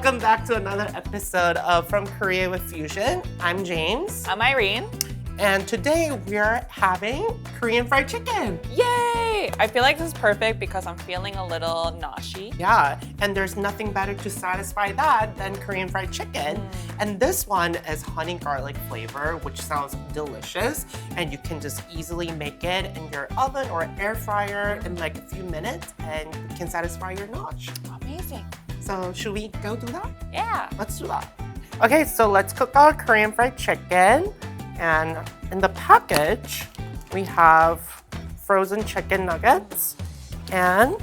Welcome back to another episode of From Korea with Fusion. I'm James. I'm Irene. And today we're having Korean fried chicken. Yay! I feel like this is perfect because I'm feeling a little noshy. Yeah, and there's nothing better to satisfy that than Korean fried chicken. And this one is honey garlic flavor, which sounds delicious. And you can just easily make it in your oven or air fryer in like a few minutes and you can satisfy your nosh. Amazing. So should we go do that? Yeah. Let's do that. Okay, so let's cook our Korean fried chicken. And in the package, we have frozen chicken nuggets and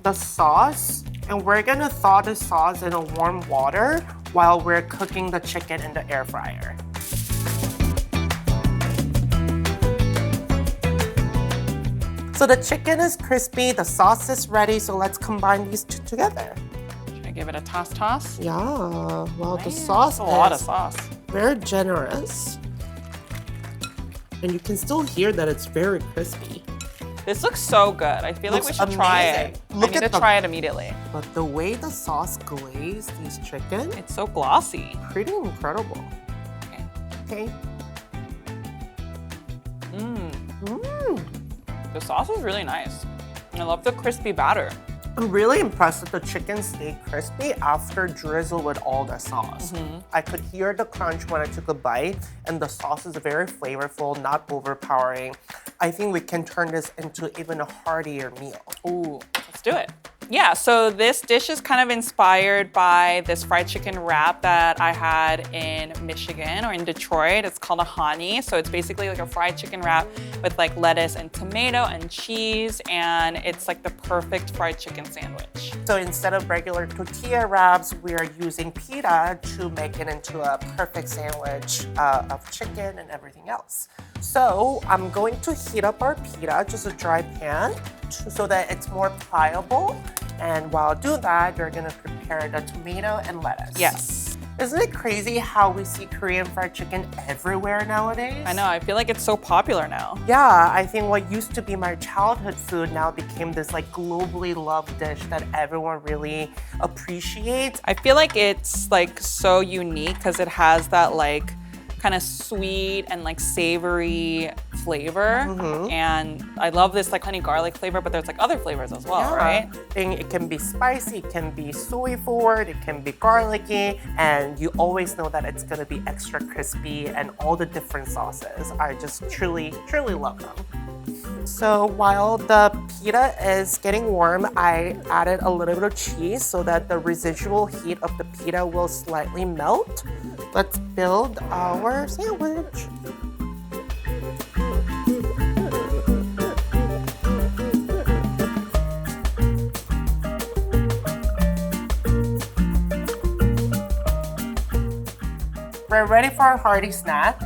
the sauce. And we're gonna thaw the sauce in a warm water while we're cooking the chicken in the air fryer. So the chicken is crispy, the sauce is ready, so let's combine these two together. Should I give it a toss? Yeah, well, the Man, sauce that's a lot of is sauce. very generous. And you can still hear that it's very crispy. This looks so good. I feel like we Looks should try amazing. it. Look I need at to try it immediately. But the way the sauce glazed these chicken, It's so glossy. pretty incredible. Okay. Okay. The sauce is really nice. I love the crispy batter. I'm really impressed that the chicken stayed crispy after drizzle with all the sauce. I could hear the crunch when I took a bite, and the sauce is very flavorful, not overpowering. I think we can turn this into even a heartier meal. Ooh, let's do it. Yeah, so this dish is kind of inspired by this fried chicken wrap that I had in Michigan or in Detroit. It's called a hani. So it's basically like a fried chicken wrap with like lettuce and tomato and cheese, and it's like the perfect fried chicken sandwich. So instead of regular tortilla wraps, we are using pita to make it into a perfect sandwich of chicken and everything else. So I'm going to heat up our pita, just a dry pan, so that it's more pliable. And while I do that, you're gonna prepare the tomato and lettuce. Yes. Isn't it crazy how we see Korean fried chicken everywhere nowadays? I know, I feel like it's so popular now. Yeah, I think what used to be my childhood food now became this like globally loved dish that everyone really appreciates. I feel like it's like so unique because it has that like kind of sweet and like savory flavor. And I love this like honey garlic flavor, but there's like other flavors as well, right? And it can be spicy, it can be soy forward, it can be garlicky, and you always know that it's gonna be extra crispy, and all the different sauces. I just truly, truly love them. So while the pita is getting warm, I added a little bit of cheese so that the residual heat of the pita will slightly melt. Let's build our sandwich. We're ready for our hearty snack.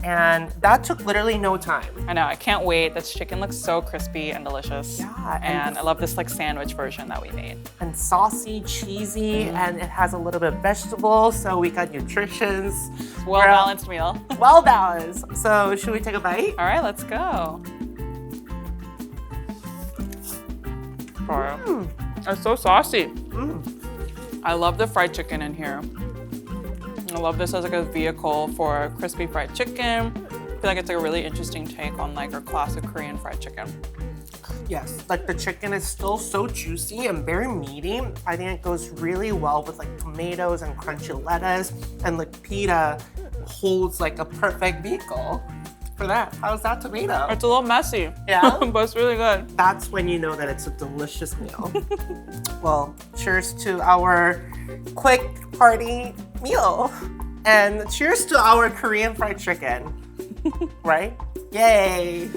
And that took literally no time. I know, I can't wait. This chicken looks so crispy and delicious. Yeah, and I love this like sandwich version that we made. And saucy, cheesy, and it has a little bit of vegetables, so we got nutritious. Well-balanced meal. Well balanced. So should we take a bite? All right, let's go. It's so saucy. I love the fried chicken in here. I love this as like a vehicle for crispy fried chicken. I feel like it's like a really interesting take on like our classic Korean fried chicken. Yes, like the chicken is still so juicy and very meaty. I think it goes really well with like tomatoes and crunchy lettuce, and like pita holds like a perfect vehicle for that. How's that tomato? It's a little messy. Yeah? But it's really good. That's when you know that it's a delicious meal. Well, cheers to our quick party meal. And cheers to our Korean fried chicken. Right? Yay!